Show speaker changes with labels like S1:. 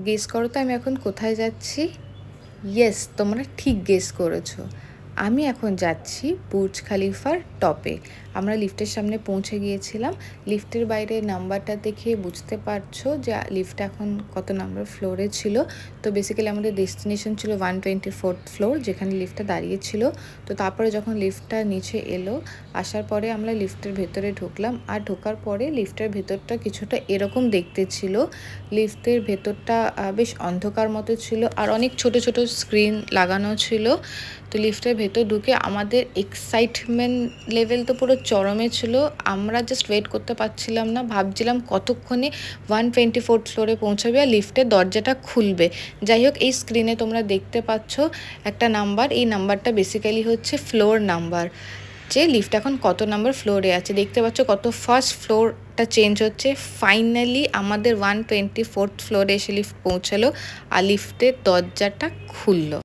S1: Guess করো তো আমি এখন কোথায় যাচ্ছি? ইয়েস, তোমরা ঠিক গেস করেছো। আমি এখন যাচ্ছি বুর্জ খালিফার টপে। আমরা লিফটের সামনে পৌঁছে গিয়েছিলাম। লিফটের বাইরে নাম্বারটা দেখে বুঝতে পারছো যে লিফটটা এখন কত নাম্বার ফ্লোরে ছিল। তো বেসিক্যালি আমাদের ডেস্টিনেশন ছিল 124th ফ্লোর, যেখানে লিফটটা দাঁড়িয়েছিল। তো তারপরে যখন লিফটটা নিচে এলো, আসার পরে আমরা লিফটের ভেতরে ঢুকলাম। আর ঢোকার পরে লিফটের ভেতরটা কিছুটা এরকম দেখতে ছিল। লিফটের ভেতরটা বেশ অন্ধকার মতো ছিল, আর অনেক ছোট ছোট স্ক্রিন লাগানো ছিল। তো লিফটের ভেতর ঢুকে আমাদের এক্সাইটমেন্ট লেভেল তো পুরো চরমে ছিল। আমরা জাস্ট ওয়েট করতে পারছিলাম না, ভাবছিলাম কতক্ষণে 124th ফ্লোরে পৌঁছাবে আর লিফটের দরজাটা খুলবে। যাই হোক, এই স্ক্রিনে তোমরা দেখতে পাচ্ছ একটা নাম্বার। এই নাম্বারটা বেসিক্যালি হচ্ছে ফ্লোর নাম্বার, যে লিফট এখন কত নাম্বার ফ্লোরে আছে। দেখতে পাচ্ছ কত ফার্স্ট ফ্লোরটা চেঞ্জ হচ্ছে। ফাইনালি আমাদের 124th ফ্লোরে এসে লিফট পৌঁছালো আর লিফটের দরজাটা খুললো।